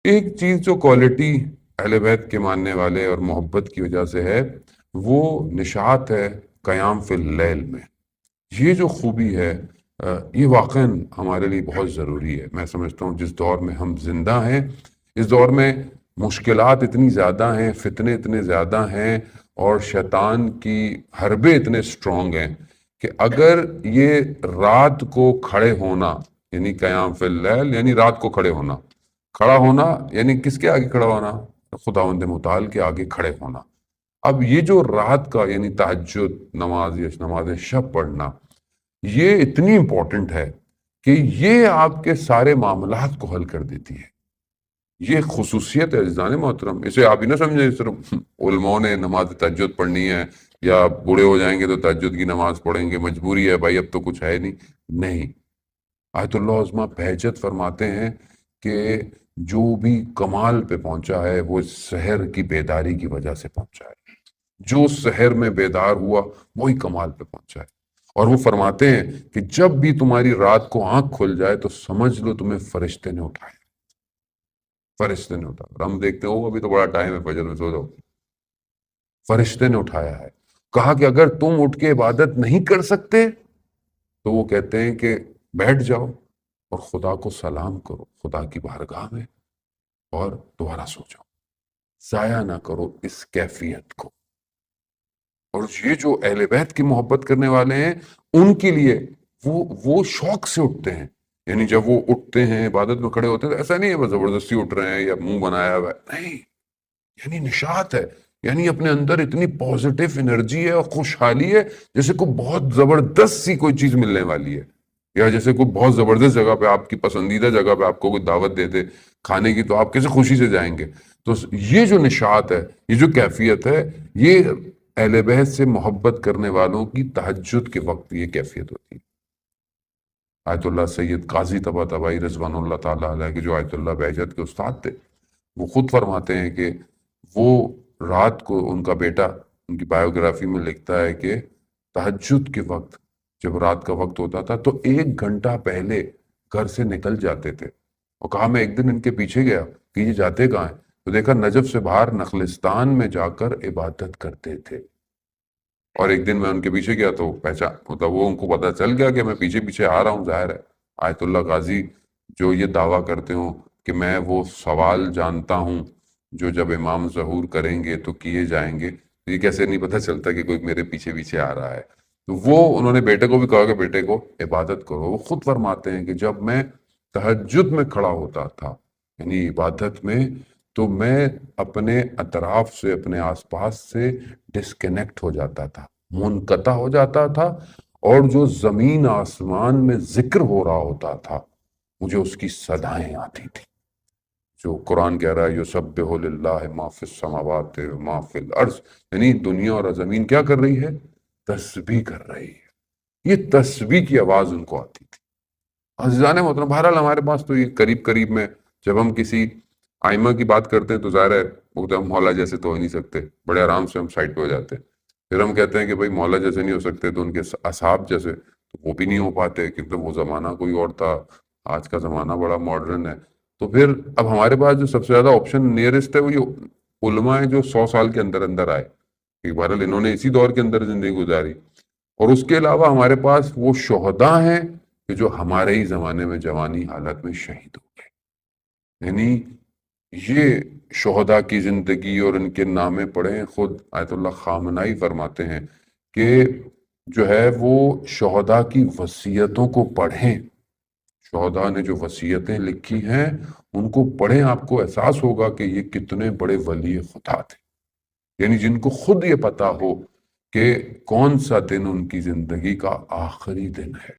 ایک چیز جو کوالٹی اہل بیت کے ماننے والے اور محبت کی وجہ سے ہے، وہ نشاط ہے قیام فی اللیل میں۔ یہ جو خوبی ہے، یہ واقعاً ہمارے لیے بہت ضروری ہے۔ میں سمجھتا ہوں جس دور میں ہم زندہ ہیں، اس دور میں مشکلات اتنی زیادہ ہیں، فتنے اتنے زیادہ ہیں، اور شیطان کی حربے اتنے سٹرونگ ہیں کہ اگر یہ رات کو کھڑے ہونا، یعنی قیام فی اللیل یعنی رات کو کھڑے ہونا، کھڑا ہونا یعنی کس کے آگے کھڑا ہونا؟ خداوند متعال کے آگے کھڑے ہونا۔ اب یہ جو رات کا یعنی تہجد نماز یا نماز شب پڑھنا، یہ اتنی امپورٹنٹ ہے کہ یہ آپ کے سارے معاملات کو حل کر دیتی ہے۔ یہ خصوصیت ہے عزیزان محترم، اسے آپ ہی نہ سمجھیں صرف علماء نے نماز تہجد پڑھنی ہے یا بوڑھے ہو جائیں گے تو تہجد کی نماز پڑھیں گے، مجبوری ہے بھائی اب تو کچھ ہے نہیں۔ نہیں، آیت اللہ عظمہ بہجت فرماتے ہیں کہ جو بھی کمال پہ پہنچا ہے وہ اس سحر کی بیداری کی وجہ سے پہنچا ہے۔ جو سحر میں بیدار ہوا وہی کمال پہ پہنچا ہے۔ اور وہ فرماتے ہیں کہ جب بھی تمہاری رات کو آنکھ کھل جائے تو سمجھ لو تمہیں فرشتے نے اٹھایا، فرشتے نے اٹھایا۔ اور ہم دیکھتے ہو ابھی تو بڑا ٹائم ہے، فجر میں سو جاؤ، فرشتے نے اٹھایا ہے۔ کہا کہ اگر تم اٹھ کے عبادت نہیں کر سکتے تو وہ کہتے ہیں کہ بیٹھ جاؤ اور خدا کو سلام کرو خدا کی بارگاہ میں، اور دوبارہ سو جاؤ۔ ضائع نہ کرو اس کیفیت کو۔ اور یہ جو اہل بیت کی محبت کرنے والے ہیں، ان کے لیے وہ شوق سے اٹھتے ہیں۔ یعنی جب وہ اٹھتے ہیں عبادت میں کھڑے ہوتے ہیں تو ایسا نہیں ہے بس زبردستی اٹھ رہے ہیں یا منہ بنایا ہوا ہے، نہیں، یعنی نشاط ہے، یعنی اپنے اندر اتنی پازیٹیو انرجی ہے اور خوشحالی ہے، جیسے کوئی بہت زبردست سی کوئی چیز ملنے والی ہے، یا جیسے کوئی بہت زبردست جگہ پہ، آپ کی پسندیدہ جگہ پہ آپ کو کوئی دعوت دے دے کھانے کی، تو آپ کیسے خوشی سے جائیں گے۔ تو یہ جو نشاط ہے، یہ جو کیفیت ہے، یہ اہل بیت سے محبت کرنے والوں کی تہجد کے وقت یہ کیفیت ہوتی ہے۔ آیت اللہ سید قاضی طباطبائی رضوان اللہ تعالیٰ علیہ کے جو آیت اللہ بہجت کے استاد تھے، وہ خود فرماتے ہیں کہ وہ رات کو، ان کا بیٹا ان کی بایوگرافی میں لکھتا ہے کہ تہجد کے وقت جب رات کا وقت ہوتا تھا تو 1 گھنٹہ پہلے گھر سے نکل جاتے تھے۔ اور کہا میں ایک دن ان کے پیچھے گیا کہ یہ جاتے کہاں ہیں، تو دیکھا نجف سے باہر نخلستان میں جا کر عبادت کرتے تھے۔ اور ایک دن میں ان کے پیچھے گیا تو پہچان، مطلب وہ ان کو پتہ چل گیا کہ میں پیچھے پیچھے آ رہا ہوں، ظاہر ہے آیت اللہ غازی جو یہ دعویٰ کرتے ہوں کہ میں وہ سوال جانتا ہوں جو جب امام ظہور کریں گے تو کیے جائیں گے، تو یہ کیسے نہیں پتہ چلتا کہ کوئی میرے پیچھے پیچھے آ رہا ہے۔ تو وہ انہوں نے بیٹے کو بھی کہا کہ بیٹے کو عبادت کرو۔ وہ خود فرماتے ہیں کہ جب میں تہجد میں کھڑا ہوتا تھا یعنی عبادت میں، تو میں اپنے اطراف سے، اپنے آس پاس سے ڈسکنیکٹ ہو جاتا تھا، منقطع ہو جاتا تھا، اور جو زمین آسمان میں ذکر ہو رہا ہوتا تھا مجھے اس کی صدائیں آتی تھی۔ جو قرآن کہہ رہا ہے یسبح للہ ما فی السماوات و ما فی الارض، یعنی دنیا اور زمین کیا کر رہی ہے؟ تسبیح کر رہی ہے۔ یہ تسبیح کی آواز ان کو آتی تھی۔ عزیزان محترم، بہرحال ہمارے پاس تو یہ قریب قریب میں جب ہم کسی آئمہ کی بات کرتے ہیں تو ظاہر ہے وہ تو ہم مولا جیسے تو ہو نہیں سکتے، بڑے آرام سے ہم سائڈ پہ ہو جاتے ہیں۔ پھر ہم کہتے ہیں کہ بھئی مولا جیسے نہیں ہو سکتے تو ان کے اصحاب جیسے، تو وہ بھی نہیں ہو پاتے کیونکہ وہ زمانہ کوئی اور تھا، آج کا زمانہ بڑا ماڈرن ہے۔ تو پھر اب ہمارے پاس جو سب سے زیادہ آپشن نیئرسٹ ہے وہ یہ علماء ہیں جو 100 سال کے اندر اندر آئے، کہ بہرحال انہوں نے اسی دور کے اندر زندگی گزاری۔ اور اس کے علاوہ ہمارے پاس وہ شہداء ہیں کہ جو ہمارے ہی زمانے میں جوانی حالت میں شہید ہو گئے۔ یعنی یہ شہداء کی زندگی اور ان کے نامے پڑھیں، خود آیت اللہ خامنائی فرماتے ہیں کہ جو ہے وہ شہداء کی وصیتوں کو پڑھیں، شہداء نے جو وصیتیں لکھی ہیں ان کو پڑھیں، آپ کو احساس ہوگا کہ یہ کتنے بڑے ولی خدا تھے، یعنی جن کو خود یہ پتا ہو کہ کون سا دن ان کی زندگی کا آخری دن ہے۔